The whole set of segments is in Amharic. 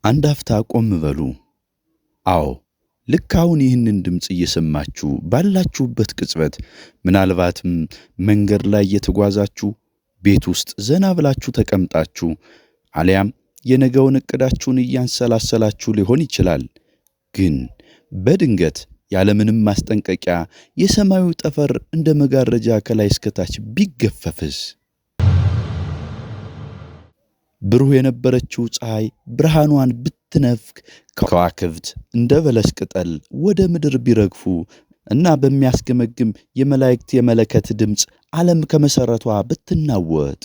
አንድ አፍታ ቆም በሉ። አዎ ልክ አሁን ይህንን ድምፅ እየሰማችሁ ባላችሁበት ቅጽበት ምናልባትም መንገድ ላይ እየተጓዛችሁ፣ ቤት ውስጥ ዘና ብላችሁ ተቀምጣችሁ፣ አሊያም የነገውን ዕቅዳችሁን እያንሰላሰላችሁ ሊሆን ይችላል። ግን በድንገት ያለምንም ማስጠንቀቂያ የሰማዩ ጠፈር እንደ መጋረጃ ከላይ እስከታች ቢገፈፍስ? ብሩህ የነበረችው ፀሐይ ብርሃኗን ብትነፍክ፣ ከዋክብት እንደ በለስ ቅጠል ወደ ምድር ቢረግፉ እና በሚያስገመግም የመላእክት የመለከት ድምፅ ዓለም ከመሠረቷ ብትናወጥ፣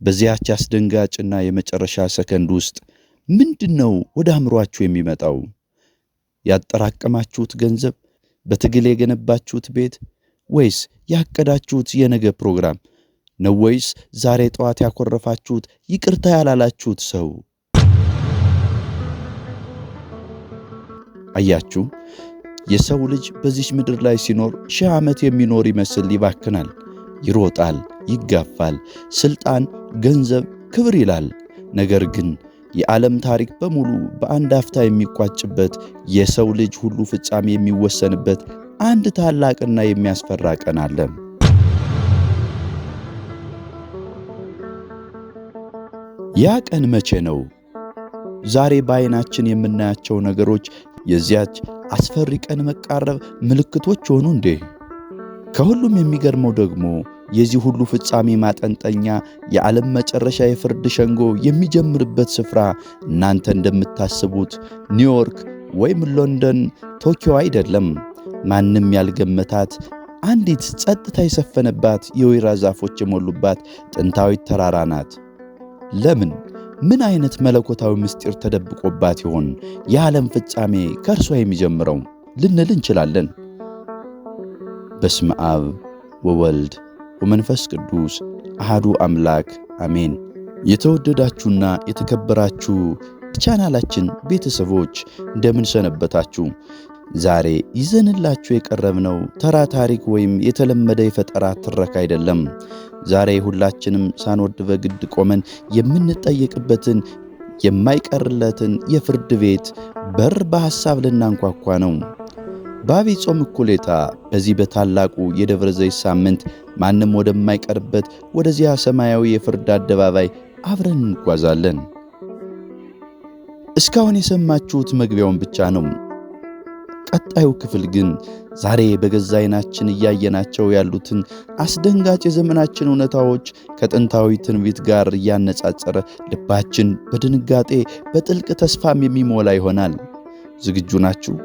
በዚያች አስደንጋጭና የመጨረሻ ሰከንድ ውስጥ ምንድነው ወደ አእምሮአችሁ የሚመጣው? ያጠራቀማችሁት ገንዘብ፣ በትግል የገነባችሁት ቤት፣ ወይስ ያቀዳችሁት የነገ ፕሮግራም ነው? ወይስ ዛሬ ጠዋት ያኮረፋችሁት ይቅርታ ያላላችሁት ሰው? አያችሁ፣ የሰው ልጅ በዚች ምድር ላይ ሲኖር 1000 ዓመት የሚኖር ይመስል ይባክናል፣ ይሮጣል፣ ይጋፋል፣ ስልጣን፣ ገንዘብ፣ ክብር ይላል። ነገር ግን የዓለም ታሪክ በሙሉ በአንድ አፍታ የሚቋጭበት፣ የሰው ልጅ ሁሉ ፍጻሜ የሚወሰንበት አንድ ታላቅና የሚያስፈራ ቀን አለ። ያ ቀን መቼ ነው? ዛሬ በዓይናችን የምናያቸው ነገሮች የዚያች አስፈሪ ቀን መቃረብ ምልክቶች ሆኑ እንዴ? ከሁሉም የሚገርመው ደግሞ የዚህ ሁሉ ፍጻሜ ማጠንጠኛ፣ የዓለም መጨረሻ የፍርድ ሸንጎ የሚጀምርበት ስፍራ እናንተ እንደምታስቡት ኒውዮርክ ወይም ሎንደን፣ ቶኪዮ አይደለም። ማንም ያልገመታት አንዲት ጸጥታ የሰፈነባት የወይራ ዛፎች የሞሉባት ጥንታዊት ተራራ ናት። ለምን? ምን አይነት መለኮታዊ ምስጢር ተደብቆባት ይሆን የዓለም ፍጻሜ ከእርሷ የሚጀምረው ልንል እንችላለን። በስመ አብ ወወልድ ወመንፈስ ቅዱስ አሃዱ አምላክ አሜን። የተወደዳችሁና የተከበራችሁ ቻናላችን ቤተሰቦች እንደምን ሰነበታችሁ? ዛሬ ይዘንላችሁ የቀረብነው ተራ ታሪክ ወይም የተለመደ የፈጠራ ትረካ አይደለም። ዛሬ ሁላችንም ሳንወድ በግድ ቆመን የምንጠየቅበትን የማይቀርለትን የፍርድ ቤት በር በሐሳብ ልናንኳኳ ነው። በዐቢይ ጾም እኩሌታ በዚህ በታላቁ የደብረ ዘይት ሳምንት ማንም ወደማይቀርበት ወደዚያ ሰማያዊ የፍርድ አደባባይ አብረን እንጓዛለን። እስካሁን የሰማችሁት መግቢያውን ብቻ ነው። ቀጣዩ ክፍል ግን ዛሬ በገዛ ዓይናችን እያየናቸው ያሉትን አስደንጋጭ የዘመናችን እውነታዎች ከጥንታዊ ትንቢት ጋር እያነጻጸረ ልባችን በድንጋጤ በጥልቅ ተስፋም የሚሞላ ይሆናል። ዝግጁ ናችሁ?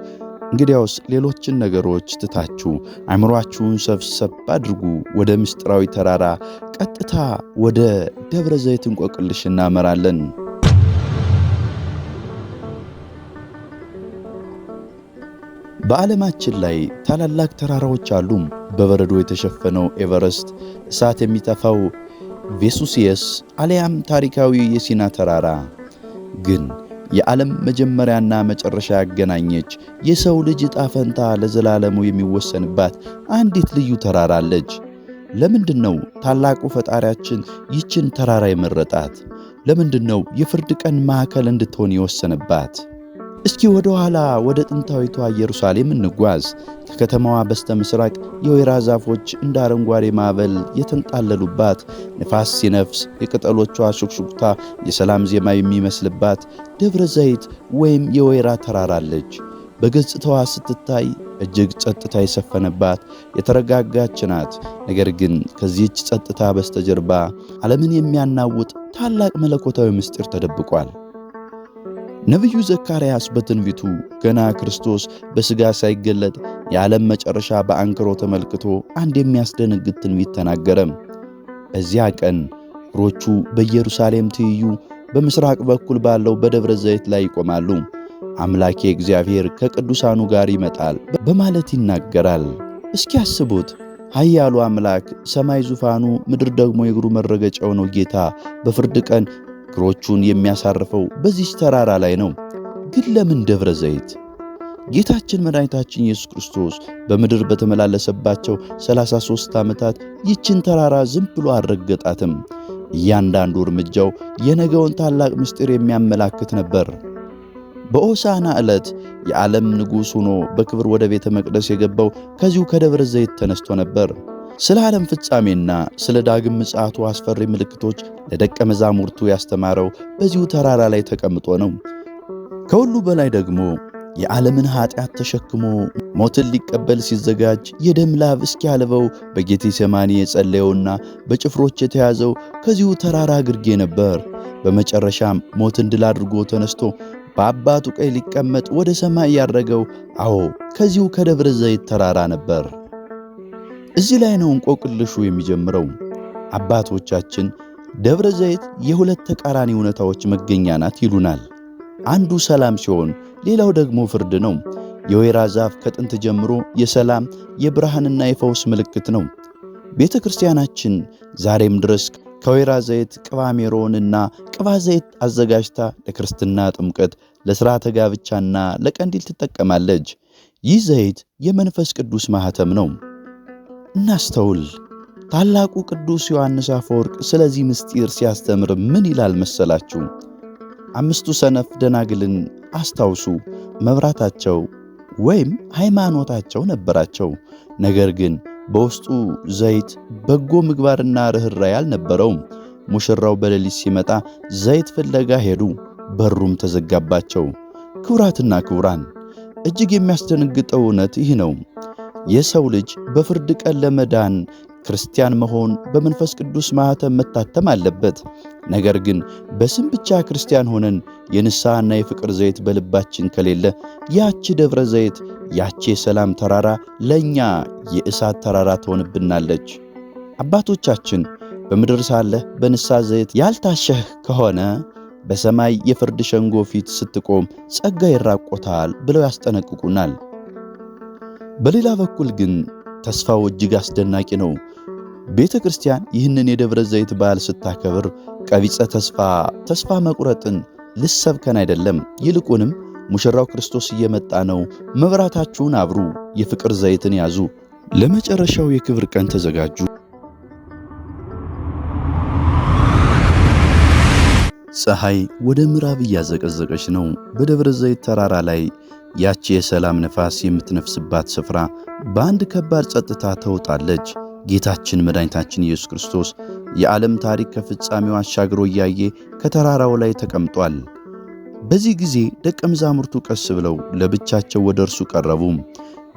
እንግዲያውስ ሌሎችን ነገሮች ትታችሁ አእምሮአችሁን ሰብሰብ አድርጉ። ወደ ምስጢራዊ ተራራ ቀጥታ ወደ ደብረ ዘይት እንቆቅልሽ እናመራለን። በዓለማችን ላይ ታላላቅ ተራራዎች አሉ። በበረዶ የተሸፈነው ኤቨረስት፣ እሳት የሚተፋው ቬሱሲየስ አሊያም ታሪካዊ የሲና ተራራ። ግን የዓለም መጀመሪያና መጨረሻ ያገናኘች የሰው ልጅ ዕጣ ፈንታ ለዘላለሙ የሚወሰንባት አንዲት ልዩ ተራራ አለች። ለምንድን ነው ታላቁ ፈጣሪያችን ይችን ተራራ የመረጣት? ለምንድን ነው የፍርድ ቀን ማዕከል እንድትሆን የወሰነባት? እስኪ ወደ ኋላ ወደ ጥንታዊቷ ኢየሩሳሌም እንጓዝ። ከከተማዋ በስተ ምስራቅ የወይራ ዛፎች እንደ አረንጓዴ ማዕበል የተንጣለሉባት፣ ነፋስ ሲነፍስ የቅጠሎቿ ሹክሹክታ የሰላም ዜማ የሚመስልባት ደብረ ዘይት ወይም የወይራ ተራራ አለች። በገጽታዋ ስትታይ እጅግ ጸጥታ የሰፈነባት የተረጋጋች ናት። ነገር ግን ከዚህች ጸጥታ በስተጀርባ ዓለምን የሚያናውጥ ታላቅ መለኮታዊ ምስጢር ተደብቋል። ነቢዩ ዘካርያስ በትንቢቱ ገና ክርስቶስ በሥጋ ሳይገለጥ የዓለም መጨረሻ በአንክሮ ተመልክቶ አንድ የሚያስደነግጥ ትንቢት ተናገረ። በዚያ ቀን እግሮቹ በኢየሩሳሌም ትይዩ በምሥራቅ በኩል ባለው በደብረ ዘይት ላይ ይቆማሉ። አምላኬ እግዚአብሔር ከቅዱሳኑ ጋር ይመጣል በማለት ይናገራል። እስኪ አስቡት፣ ኃያሉ አምላክ ሰማይ ዙፋኑ፣ ምድር ደግሞ የእግሩ መረገጫ የሆነው ጌታ በፍርድ ቀን እግሮቹን የሚያሳርፈው በዚህ ተራራ ላይ ነው። ግን ለምን ደብረ ዘይት? ጌታችን መድኃኒታችን ኢየሱስ ክርስቶስ በምድር በተመላለሰባቸው 33 ዓመታት ይችን ተራራ ዝም ብሎ አልረገጣትም። እያንዳንዱ እርምጃው የነገውን ታላቅ ምስጢር የሚያመላክት ነበር። በሆሳዕና ዕለት የዓለም ንጉሥ ሆኖ በክብር ወደ ቤተ መቅደስ የገባው ከዚሁ ከደብረ ዘይት ተነስቶ ነበር። ስለ ዓለም ፍጻሜና ስለ ዳግም ምጽአቱ አስፈሪ ምልክቶች ለደቀ መዛሙርቱ ያስተማረው በዚሁ ተራራ ላይ ተቀምጦ ነው። ከሁሉ በላይ ደግሞ የዓለምን ኃጢአት ተሸክሞ ሞትን ሊቀበል ሲዘጋጅ የደም ላብ እስኪያልበው በጌቴሴማኒ የጸለየውና በጭፍሮች የተያዘው ከዚሁ ተራራ ግርጌ ነበር። በመጨረሻም ሞትን ድል አድርጎ ተነስቶ በአባቱ ቀኝ ሊቀመጥ ወደ ሰማይ ያረገው ከዚሁ ከደብረ ዘይት ተራራ ነበር። እዚህ ላይ ነው እንቆቅልሹ የሚጀምረው። አባቶቻችን ደብረ ዘይት የሁለት ተቃራኒ እውነታዎች መገኛ ናት ይሉናል። አንዱ ሰላም ሲሆን ሌላው ደግሞ ፍርድ ነው። የወይራ ዛፍ ከጥንት ጀምሮ የሰላም የብርሃንና የፈውስ ምልክት ነው። ቤተ ክርስቲያናችን ዛሬም ድረስ ከወይራ ዘይት ቅባ ሜሮንና ቅባ ዘይት አዘጋጅታ ለክርስትና ጥምቀት፣ ለሥርዓተ ጋብቻና ለቀንዲል ትጠቀማለች። ይህ ዘይት የመንፈስ ቅዱስ ማኅተም ነው። እናስተውል። ታላቁ ቅዱስ ዮሐንስ አፈወርቅ ስለዚህ ምስጢር ሲያስተምር ምን ይላል መሰላችሁ? 5ቱ ሰነፍ ደናግልን አስታውሱ። መብራታቸው ወይም ሃይማኖታቸው ነበራቸው፣ ነገር ግን በውስጡ ዘይት በጎ ምግባርና ርኅራኄ አልነበረውም። ሙሽራው በሌሊት ሲመጣ ዘይት ፍለጋ ሄዱ፣ በሩም ተዘጋባቸው። ክቡራትና ክቡራን፣ እጅግ የሚያስደነግጠው እውነት ይህ ነው። የሰው ልጅ በፍርድ ቀን ለመዳን ክርስቲያን መሆን በመንፈስ ቅዱስ ማኅተም መታተም አለበት። ነገር ግን በስም ብቻ ክርስቲያን ሆነን የንስሐና የፍቅር ዘይት በልባችን ከሌለ ያቺ ደብረ ዘይት፣ ያቺ የሰላም ተራራ ለእኛ የእሳት ተራራ ትሆንብናለች። አባቶቻችን በምድር ሳለህ በንስሐ ዘይት ያልታሸህ ከሆነ በሰማይ የፍርድ ሸንጎ ፊት ስትቆም ጸጋ ይራቆታል ብለው ያስጠነቅቁናል። በሌላ በኩል ግን ተስፋው እጅግ አስደናቂ ነው። ቤተ ክርስቲያን ይህንን የደብረ ዘይት በዓል ስታከብር ቀቢጸ ተስፋ መቁረጥን ልሰብከን አይደለም። ይልቁንም ሙሽራው ክርስቶስ እየመጣ ነው፣ መብራታችሁን አብሩ፣ የፍቅር ዘይትን ያዙ፣ ለመጨረሻው የክብር ቀን ተዘጋጁ። ፀሐይ ወደ ምዕራብ እያዘቀዘቀች ነው። በደብረ ዘይት ተራራ ላይ ያቺ የሰላም ነፋስ የምትነፍስባት ስፍራ በአንድ ከባድ ጸጥታ ተውጣለች። ጌታችን መድኃኒታችን ኢየሱስ ክርስቶስ የዓለም ታሪክ ከፍጻሜው አሻግሮ እያየ ከተራራው ላይ ተቀምጧል። በዚህ ጊዜ ደቀ መዛሙርቱ ቀስ ብለው ለብቻቸው ወደ እርሱ ቀረቡ።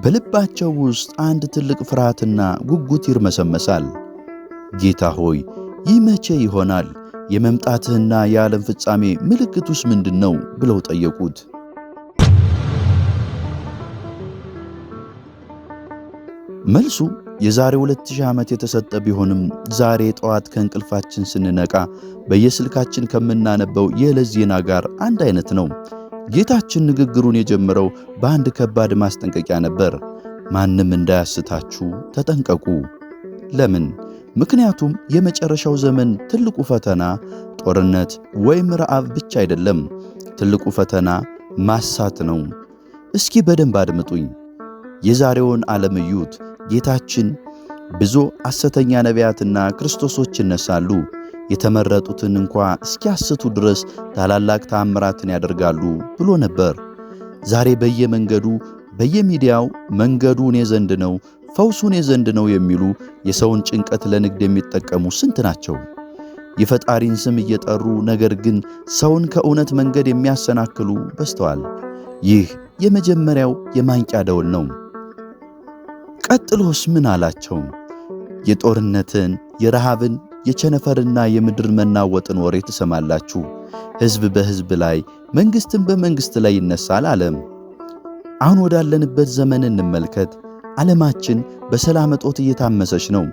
በልባቸው ውስጥ አንድ ትልቅ ፍርሃትና ጉጉት ይርመሰመሳል። ጌታ ሆይ፣ ይህ መቼ ይሆናል? የመምጣትህና የዓለም ፍጻሜ ምልክቱስ ምንድን ነው? ብለው ጠየቁት። መልሱ የዛሬ 2000 ዓመት የተሰጠ ቢሆንም ዛሬ ጠዋት ከእንቅልፋችን ስንነቃ በየስልካችን ከምናነበው የዕለት ዜና ጋር አንድ አይነት ነው። ጌታችን ንግግሩን የጀመረው በአንድ ከባድ ማስጠንቀቂያ ነበር። ማንም እንዳያስታችሁ ተጠንቀቁ። ለምን? ምክንያቱም የመጨረሻው ዘመን ትልቁ ፈተና ጦርነት ወይም ረዓብ ብቻ አይደለም። ትልቁ ፈተና ማሳት ነው። እስኪ በደንብ አድምጡኝ። የዛሬውን ዓለም እዩት። ጌታችን ብዙ ሐሰተኛ ነቢያትና ክርስቶሶች ይነሳሉ፣ የተመረጡትን እንኳ እስኪያስቱ ድረስ ታላላቅ ተአምራትን ያደርጋሉ ብሎ ነበር። ዛሬ በየመንገዱ በየሚዲያው መንገዱ እኔ ዘንድ ነው፣ ፈውሱ እኔ ዘንድ ነው የሚሉ የሰውን ጭንቀት ለንግድ የሚጠቀሙ ስንት ናቸው? የፈጣሪን ስም እየጠሩ ነገር ግን ሰውን ከእውነት መንገድ የሚያሰናክሉ በዝተዋል። ይህ የመጀመሪያው የማንቂያ ደወል ነው። ቀጥሎስ ምን አላቸው? የጦርነትን፣ የረሃብን፣ የቸነፈርና የምድር መናወጥን ወሬ ትሰማላችሁ። ሕዝብ በሕዝብ ላይ፣ መንግሥትም በመንግሥት ላይ ይነሳል አለም። አሁን ወዳለንበት ዘመን እንመልከት። ዓለማችን በሰላም እጦት እየታመሰች ነው።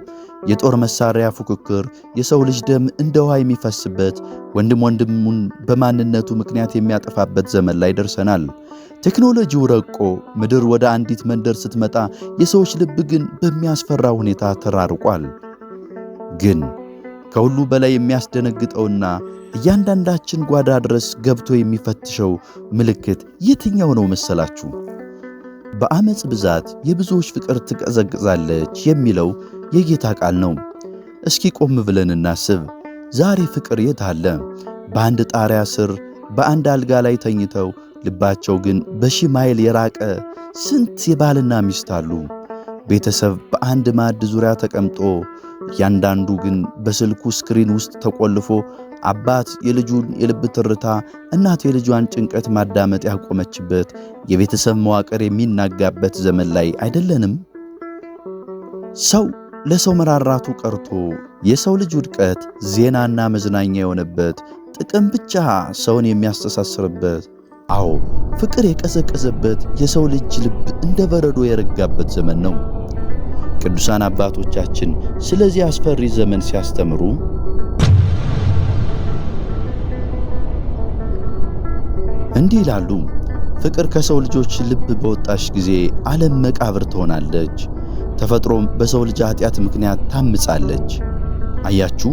የጦር መሳሪያ ፉክክር፣ የሰው ልጅ ደም እንደ ውሃ የሚፈስበት፣ ወንድም ወንድሙን በማንነቱ ምክንያት የሚያጠፋበት ዘመን ላይ ደርሰናል። ቴክኖሎጂው ረቆ ምድር ወደ አንዲት መንደር ስትመጣ የሰዎች ልብ ግን በሚያስፈራ ሁኔታ ተራርቋል። ግን ከሁሉ በላይ የሚያስደነግጠውና እያንዳንዳችን ጓዳ ድረስ ገብቶ የሚፈትሸው ምልክት የትኛው ነው መሰላችሁ? በአመፅ ብዛት የብዙዎች ፍቅር ትቀዘቅዛለች የሚለው የጌታ ቃል ነው። እስኪ ቆም ብለን እናስብ። ዛሬ ፍቅር የት አለ? በአንድ ጣሪያ ስር በአንድ አልጋ ላይ ተኝተው ልባቸው ግን በሺህ ማይል የራቀ ስንት የባልና ሚስት አሉ። ቤተሰብ በአንድ ማዕድ ዙሪያ ተቀምጦ እያንዳንዱ ግን በስልኩ ስክሪን ውስጥ ተቆልፎ አባት የልጁን የልብ ትርታ፣ እናት የልጇን ጭንቀት ማዳመጥ ያቆመችበት የቤተሰብ መዋቅር የሚናጋበት ዘመን ላይ አይደለንም? ሰው ለሰው መራራቱ ቀርቶ የሰው ልጅ ውድቀት ዜናና መዝናኛ የሆነበት፣ ጥቅም ብቻ ሰውን የሚያስተሳስርበት፣ አዎ ፍቅር የቀዘቀዘበት፣ የሰው ልጅ ልብ እንደ በረዶ የረጋበት ዘመን ነው። ቅዱሳን አባቶቻችን ስለዚህ አስፈሪ ዘመን ሲያስተምሩ እንዲህ ይላሉ። ፍቅር ከሰው ልጆች ልብ በወጣች ጊዜ ዓለም መቃብር ትሆናለች፣ ተፈጥሮም በሰው ልጅ ኃጢአት ምክንያት ታምጻለች። አያችሁ፣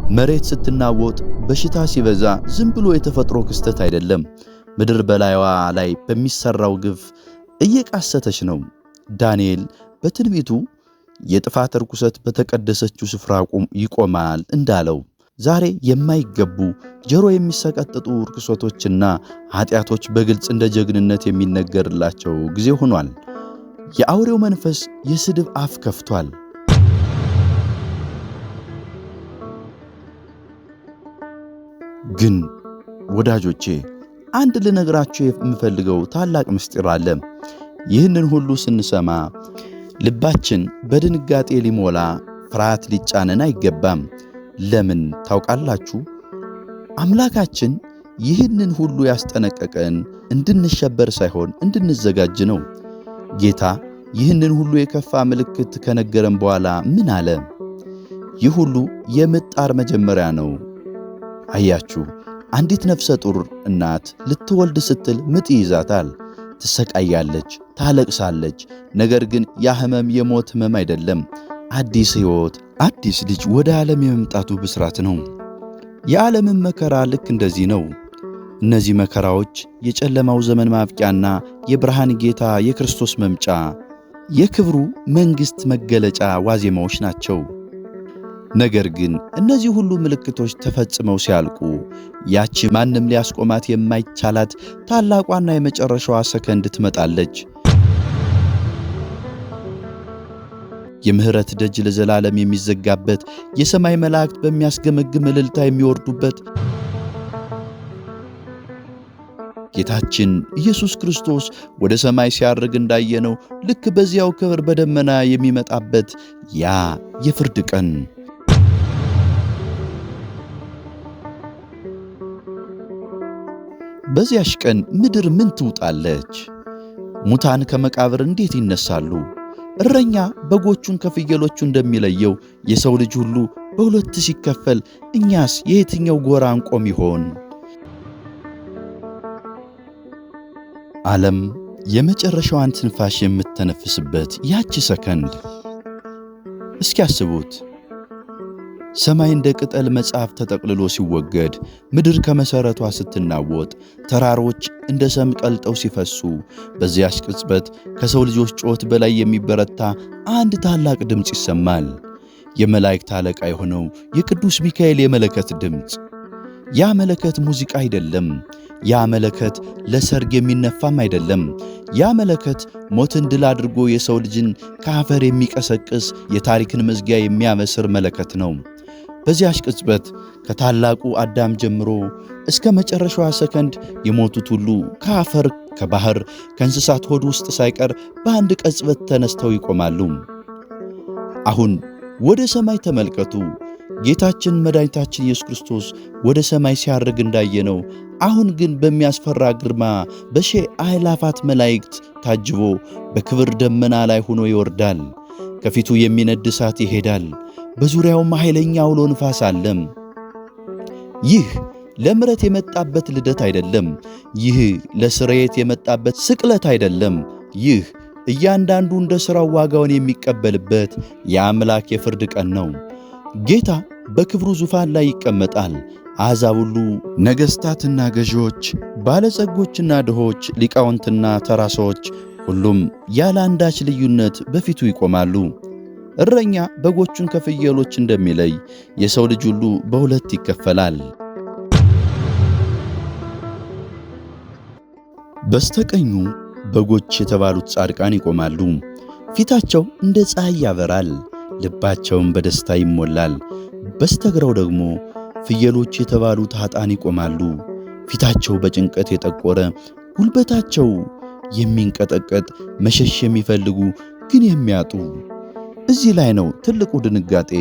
መሬት ስትናወጥ፣ በሽታ ሲበዛ ዝም ብሎ የተፈጥሮ ክስተት አይደለም። ምድር በላይዋ ላይ በሚሰራው ግፍ እየቃሰተች ነው። ዳንኤል በትንቢቱ የጥፋት ርኩሰት በተቀደሰችው ስፍራ ይቆማል እንዳለው ዛሬ የማይገቡ ጆሮ የሚሰቀጥጡ ርኩሰቶችና ኃጢአቶች በግልጽ እንደ ጀግንነት የሚነገርላቸው ጊዜ ሆኗል። የአውሬው መንፈስ የስድብ አፍ ከፍቷል። ግን ወዳጆቼ አንድ ልነግራችሁ የምፈልገው ታላቅ ምስጢር አለ። ይህንን ሁሉ ስንሰማ ልባችን በድንጋጤ ሊሞላ፣ ፍርሃት ሊጫነን አይገባም። ለምን ታውቃላችሁ? አምላካችን ይህንን ሁሉ ያስጠነቀቀን እንድንሸበር ሳይሆን እንድንዘጋጅ ነው። ጌታ ይህንን ሁሉ የከፋ ምልክት ከነገረን በኋላ ምን አለ? ይህ ሁሉ የምጥ ጣር መጀመሪያ ነው። አያችሁ፣ አንዲት ነፍሰ ጡር እናት ልትወልድ ስትል ምጥ ይይዛታል። ትሰቃያለች፣ ታለቅሳለች። ነገር ግን ያ ሕመም የሞት ሕመም አይደለም። አዲስ ሕይወት፣ አዲስ ልጅ ወደ ዓለም የመምጣቱ ብስራት ነው። የዓለምን መከራ ልክ እንደዚህ ነው። እነዚህ መከራዎች የጨለማው ዘመን ማብቂያና የብርሃን ጌታ የክርስቶስ መምጫ፣ የክብሩ መንግሥት መገለጫ ዋዜማዎች ናቸው። ነገር ግን እነዚህ ሁሉ ምልክቶች ተፈጽመው ሲያልቁ ያቺ ማንም ሊያስቆማት የማይቻላት ታላቋና የመጨረሻዋ ሰከንድ ትመጣለች። የምህረት ደጅ ለዘላለም የሚዘጋበት፣ የሰማይ መላእክት በሚያስገመግም እልልታ የሚወርዱበት፣ ጌታችን ኢየሱስ ክርስቶስ ወደ ሰማይ ሲያርግ እንዳየነው ልክ በዚያው ክብር በደመና የሚመጣበት ያ የፍርድ ቀን። በዚያሽ ቀን ምድር ምን ትውጣለች? ሙታን ከመቃብር እንዴት ይነሳሉ? እረኛ በጎቹን ከፍየሎቹ እንደሚለየው የሰው ልጅ ሁሉ በሁለት ሲከፈል፣ እኛስ የየትኛው ጎራ እንቆም ይሆን? ዓለም የመጨረሻዋን ትንፋሽ የምትተነፍስበት ያቺ ሰከንድ እስኪ አስቡት። ሰማይ እንደ ቅጠል መጽሐፍ ተጠቅልሎ ሲወገድ፣ ምድር ከመሠረቷ ስትናወጥ፣ ተራሮች እንደ ሰም ቀልጠው ሲፈሱ፣ በዚያች ቅጽበት ከሰው ልጆች ጩኸት በላይ የሚበረታ አንድ ታላቅ ድምፅ ይሰማል። የመላእክት አለቃ የሆነው የቅዱስ ሚካኤል የመለከት ድምፅ። ያ መለከት ሙዚቃ አይደለም። ያ መለከት ለሰርግ የሚነፋም አይደለም። ያ መለከት ሞትን ድል አድርጎ የሰው ልጅን ከአፈር የሚቀሰቅስ የታሪክን መዝጊያ የሚያበስር መለከት ነው። በዚያች ቅጽበት ከታላቁ አዳም ጀምሮ እስከ መጨረሻዋ ሰከንድ የሞቱት ሁሉ ከአፈር፣ ከባህር፣ ከእንስሳት ሆድ ውስጥ ሳይቀር በአንድ ቅጽበት ተነስተው ይቆማሉ። አሁን ወደ ሰማይ ተመልከቱ። ጌታችን መድኃኒታችን ኢየሱስ ክርስቶስ ወደ ሰማይ ሲያርግ እንዳየነው አሁን ግን በሚያስፈራ ግርማ በሺህ አእላፋት መላእክት ታጅቦ በክብር ደመና ላይ ሆኖ ይወርዳል። ከፊቱ የሚነድ እሳት ይሄዳል። በዙሪያውም ኃይለኛ አውሎ ንፋስ አለ። ይህ ለምሕረት የመጣበት ልደት አይደለም። ይህ ለስርየት የመጣበት ስቅለት አይደለም። ይህ እያንዳንዱ እንደ ሥራው ዋጋውን የሚቀበልበት የአምላክ የፍርድ ቀን ነው። ጌታ በክብሩ ዙፋን ላይ ይቀመጣል። አሕዛብ ሁሉ፣ ነገሥታትና ገዢዎች፣ ባለጸጎችና ድሆች፣ ሊቃውንትና ተራ ሰዎች፣ ሁሉም ያለ አንዳች ልዩነት በፊቱ ይቆማሉ። እረኛ በጎቹን ከፍየሎች እንደሚለይ የሰው ልጅ ሁሉ በሁለት ይከፈላል። በስተቀኙ በጎች የተባሉት ጻድቃን ይቆማሉ። ፊታቸው እንደ ፀሐይ ያበራል፣ ልባቸውም በደስታ ይሞላል። በስተግራው ደግሞ ፍየሎች የተባሉት ኃጥአን ይቆማሉ። ፊታቸው በጭንቀት የጠቆረ፣ ጉልበታቸው የሚንቀጠቀጥ፣ መሸሽ የሚፈልጉ ግን የሚያጡ። እዚህ ላይ ነው ትልቁ ድንጋጤ።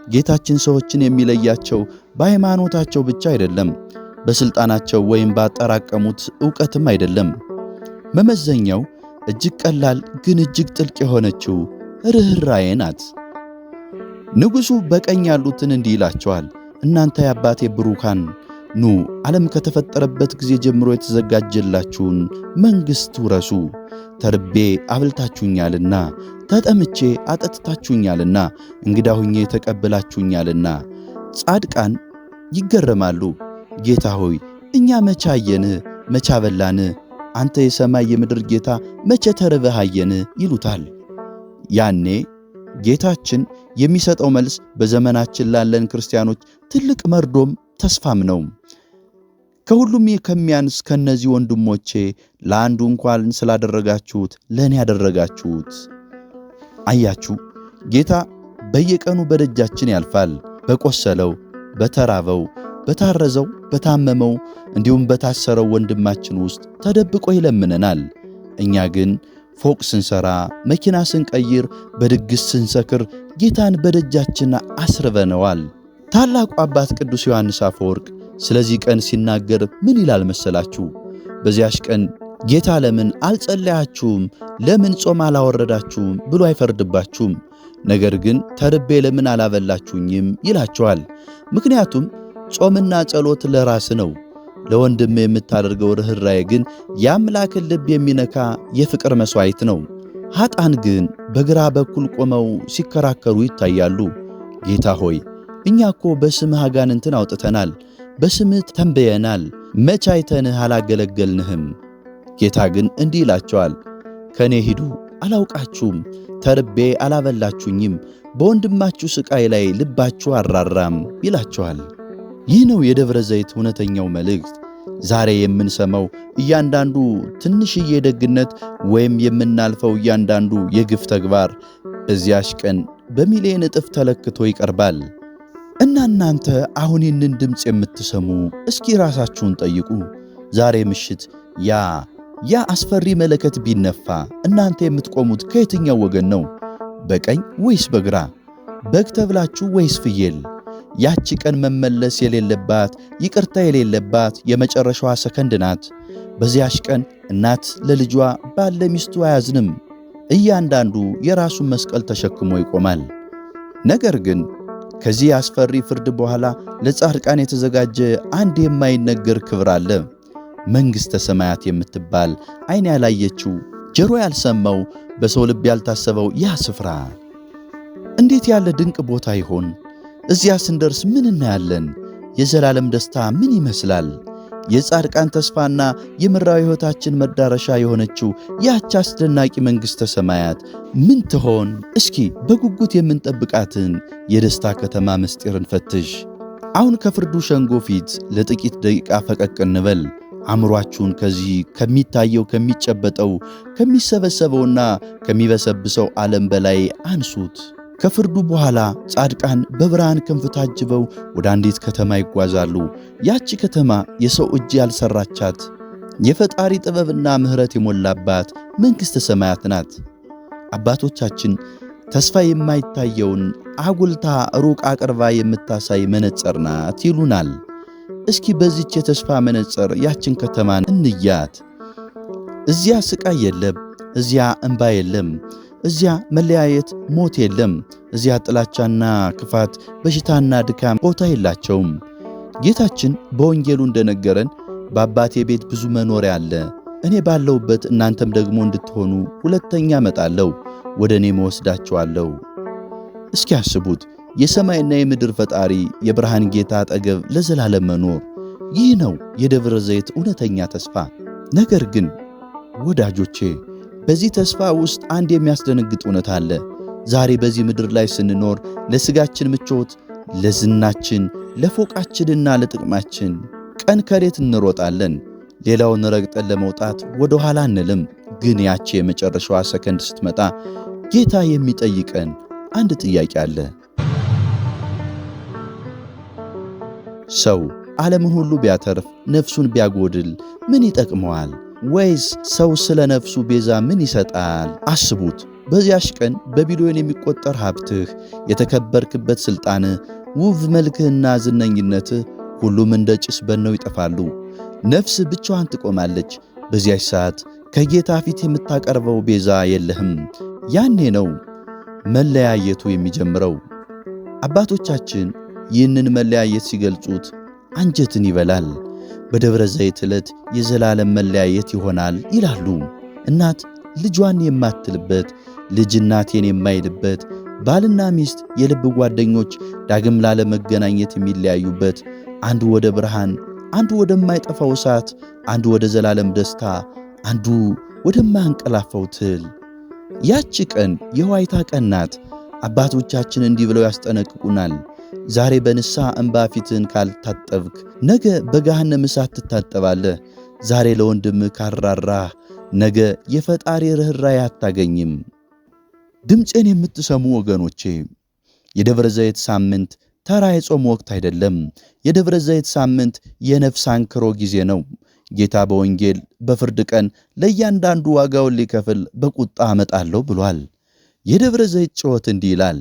ጌታችን ሰዎችን የሚለያቸው በሃይማኖታቸው ብቻ አይደለም፣ በሥልጣናቸው ወይም ባጠራቀሙት ዕውቀትም አይደለም። መመዘኛው እጅግ ቀላል ግን እጅግ ጥልቅ የሆነችው ርኅራኄ ናት። ንጉሡ በቀኝ ያሉትን እንዲህ ይላቸዋል፣ እናንተ የአባቴ ብሩካን ኑ፣ ዓለም ከተፈጠረበት ጊዜ ጀምሮ የተዘጋጀላችሁን መንግሥት ውረሱ። ተርቤ አብልታችሁኛልና፣ ተጠምቼ አጠጥታችሁኛልና፣ እንግዳ ሁኜ ተቀብላችሁኛልና። ጻድቃን ይገረማሉ። ጌታ ሆይ እኛ መቼ አየንህ? መቼ አበላንህ? አንተ የሰማይ የምድር ጌታ መቼ ተርበህ አየንህ? ይሉታል። ያኔ ጌታችን የሚሰጠው መልስ በዘመናችን ላለን ክርስቲያኖች ትልቅ መርዶም ተስፋም ነው። ከሁሉም ከሚያንስ ከነዚህ ወንድሞቼ ለአንዱ እንኳን ስላደረጋችሁት ለእኔ ያደረጋችሁት። አያችሁ፣ ጌታ በየቀኑ በደጃችን ያልፋል። በቆሰለው፣ በተራበው፣ በታረዘው፣ በታመመው እንዲሁም በታሰረው ወንድማችን ውስጥ ተደብቆ ይለምነናል። እኛ ግን ፎቅ ስንሰራ፣ መኪና ስንቀይር፣ በድግስ ስንሰክር ጌታን በደጃችን አስርበነዋል። ታላቁ አባት ቅዱስ ዮሐንስ አፈወርቅ ስለዚህ ቀን ሲናገር ምን ይላል መሰላችሁ? በዚያሽ ቀን ጌታ ለምን አልጸለያችሁም፣ ለምን ጾም አላወረዳችሁም ብሎ አይፈርድባችሁም። ነገር ግን ተርቤ ለምን አላበላችሁኝም ይላቸዋል። ምክንያቱም ጾምና ጸሎት ለራስ ነው። ለወንድም የምታደርገው ርኅራኄ ግን የአምላክን ልብ የሚነካ የፍቅር መሥዋዕት ነው። ኃጥአን ግን በግራ በኩል ቆመው ሲከራከሩ ይታያሉ። ጌታ ሆይ እኛ እኮ በስምህ አጋንንትን አውጥተናል፣ በስምህ ተንበየናል፣ መቼ አይተንህ አላገለገልንህም? ጌታ ግን እንዲህ ይላቸዋል፣ ከእኔ ሂዱ፣ አላውቃችሁም፣ ተርቤ አላበላችሁኝም፣ በወንድማችሁ ሥቃይ ላይ ልባችሁ አራራም ይላቸዋል። ይህ ነው የደብረ ዘይት እውነተኛው መልእክት። ዛሬ የምንሰማው እያንዳንዱ ትንሽዬ ደግነት ወይም የምናልፈው እያንዳንዱ የግፍ ተግባር በዚያሽ ቀን በሚሊዮን እጥፍ ተለክቶ ይቀርባል። እና እናንተ አሁን ይህንን ድምፅ የምትሰሙ እስኪ ራሳችሁን ጠይቁ። ዛሬ ምሽት ያ አስፈሪ መለከት ቢነፋ እናንተ የምትቆሙት ከየትኛው ወገን ነው? በቀኝ ወይስ በግራ? በግ ተብላችሁ ወይስ ፍየል? ያቺ ቀን መመለስ የሌለባት ይቅርታ የሌለባት የመጨረሻዋ ሰከንድ ናት። በዚያሽ ቀን እናት ለልጇ፣ ባል ለሚስቱ አያዝንም። እያንዳንዱ የራሱን መስቀል ተሸክሞ ይቆማል። ነገር ግን ከዚህ አስፈሪ ፍርድ በኋላ ለጻድቃን የተዘጋጀ አንድ የማይነገር ክብር አለ። መንግሥተ ሰማያት የምትባል ዓይን ያላየችው ጆሮ ያልሰማው በሰው ልብ ያልታሰበው ያ ስፍራ እንዴት ያለ ድንቅ ቦታ ይሆን? እዚያ ስንደርስ ምን እናያለን? የዘላለም ደስታ ምን ይመስላል? የጻድቃን ተስፋና የምድራዊ ሕይወታችን መዳረሻ የሆነችው ያች አስደናቂ መንግሥተ ሰማያት ምን ትሆን? እስኪ በጉጉት የምንጠብቃትን የደስታ ከተማ ምስጢር እንፈትሽ። አሁን ከፍርዱ ሸንጎ ፊት ለጥቂት ደቂቃ ፈቀቅ እንበል። አእምሯችሁን ከዚህ ከሚታየው ከሚጨበጠው ከሚሰበሰበውና ከሚበሰብሰው ዓለም በላይ አንሱት። ከፍርዱ በኋላ ጻድቃን በብርሃን ክንፍ ታጅበው ወደ አንዲት ከተማ ይጓዛሉ። ያቺ ከተማ የሰው እጅ ያልሰራቻት የፈጣሪ ጥበብና ምሕረት የሞላባት መንግሥተ ሰማያት ናት። አባቶቻችን ተስፋ የማይታየውን አጉልታ ሩቅ አቅርባ የምታሳይ መነጽር ናት ይሉናል። እስኪ በዚች የተስፋ መነጽር ያችን ከተማን እንያት። እዚያ ስቃይ የለም፣ እዚያ እንባ የለም፣ እዚያ መለያየት፣ ሞት የለም። እዚያ ጥላቻና ክፋት፣ በሽታና ድካም ቦታ የላቸውም። ጌታችን በወንጌሉ እንደነገረን በአባቴ ቤት ብዙ መኖሪያ አለ፣ እኔ ባለሁበት እናንተም ደግሞ እንድትሆኑ ሁለተኛ እመጣለሁ፣ ወደ እኔም እወስዳችኋለሁ። እስኪ አስቡት፣ የሰማይና የምድር ፈጣሪ የብርሃን ጌታ አጠገብ ለዘላለም መኖር። ይህ ነው የደብረ ዘይት እውነተኛ ተስፋ። ነገር ግን ወዳጆቼ በዚህ ተስፋ ውስጥ አንድ የሚያስደነግጥ እውነት አለ። ዛሬ በዚህ ምድር ላይ ስንኖር ለሥጋችን ምቾት፣ ለዝናችን፣ ለፎቃችንና ለጥቅማችን ቀን ከሌት እንሮጣለን። ሌላውን ረግጠን ለመውጣት ወደ ኋላ አንልም። ግን ያቺ የመጨረሻዋ ሰከንድ ስትመጣ ጌታ የሚጠይቀን አንድ ጥያቄ አለ። ሰው ዓለምን ሁሉ ቢያተርፍ ነፍሱን ቢያጎድል ምን ይጠቅመዋል? ወይስ ሰው ስለ ነፍሱ ቤዛ ምን ይሰጣል? አስቡት። በዚያሽ ቀን በቢሊዮን የሚቆጠር ሀብትህ፣ የተከበርክበት ሥልጣንህ፣ ውብ መልክህና ዝነኝነትህ ሁሉም እንደ ጭስ በነው ይጠፋሉ። ነፍስ ብቻዋን ትቆማለች። በዚያች ሰዓት ከጌታ ፊት የምታቀርበው ቤዛ የለህም። ያኔ ነው መለያየቱ የሚጀምረው። አባቶቻችን ይህንን መለያየት ሲገልጹት አንጀትን ይበላል። በደብረ ዘይት ዕለት የዘላለም መለያየት ይሆናል ይላሉ። እናት ልጇን የማትልበት፣ ልጅ እናቴን የማይልበት፣ ባልና ሚስት የልብ ጓደኞች ዳግም ላለመገናኘት የሚለያዩበት፣ አንዱ ወደ ብርሃን፣ አንዱ ወደማይጠፋው እሳት፣ አንዱ ወደ ዘላለም ደስታ፣ አንዱ ወደማያንቀላፋው ትል። ያቺ ቀን የዋይታ ቀን ናት። አባቶቻችን እንዲህ ብለው ያስጠነቅቁናል። ዛሬ በንስሐ እንባ ፊትህን ካልታጠብክ ነገ በገሃነመ እሳት ትታጠባለህ። ዛሬ ለወንድምህ ካራራህ ነገ የፈጣሪ ርኅራኄ አታገኝም። ድምፄን የምትሰሙ ወገኖቼ፣ የደብረ ዘይት ሳምንት ተራ የጾም ወቅት አይደለም። የደብረ ዘይት ሳምንት የነፍስ አንክሮ ጊዜ ነው። ጌታ በወንጌል በፍርድ ቀን ለእያንዳንዱ ዋጋውን ሊከፍል በቁጣ አመጣለሁ ብሏል። የደብረ ዘይት ጩኸት እንዲህ ይላል።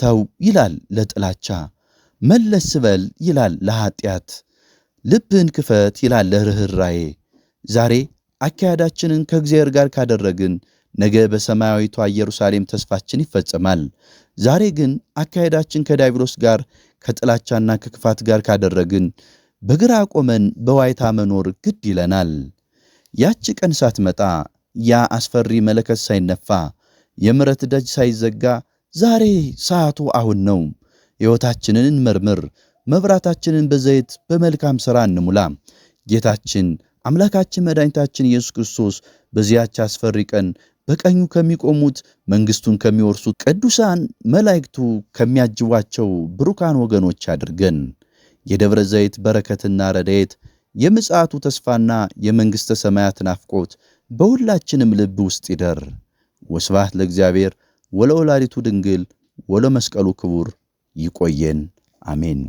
ተው ይላል ለጥላቻ፣ መለስ በል ይላል ለኃጢአት፣ ልብህን ክፈት ይላል ለርኅራኄ። ዛሬ አካሄዳችንን ከእግዚአብሔር ጋር ካደረግን ነገ በሰማያዊቷ ኢየሩሳሌም ተስፋችን ይፈጸማል። ዛሬ ግን አካሄዳችን ከዲያብሎስ ጋር ከጥላቻና ከክፋት ጋር ካደረግን በግራ ቆመን በዋይታ መኖር ግድ ይለናል። ያቺ ቀን ሳትመጣ፣ ያ አስፈሪ መለከት ሳይነፋ፣ የምሕረት ደጅ ሳይዘጋ ዛሬ ሰዓቱ አሁን ነው። ሕይወታችንን እንመርምር። መብራታችንን በዘይት በመልካም ሥራ እንሙላ። ጌታችን አምላካችን መድኃኒታችን ኢየሱስ ክርስቶስ በዚያች አስፈሪ ቀን በቀኙ ከሚቆሙት መንግሥቱን ከሚወርሱት ቅዱሳን መላእክቱ ከሚያጅቧቸው ብሩካን ወገኖች አድርገን። የደብረ ዘይት በረከትና ረድኤት፣ የምጽአቱ ተስፋና የመንግሥተ ሰማያት ናፍቆት በሁላችንም ልብ ውስጥ ይደር። ወስብሐት ለእግዚአብሔር ወለወላዲቱ ድንግል ወለመስቀሉ ክቡር። ይቆየን። አሜን።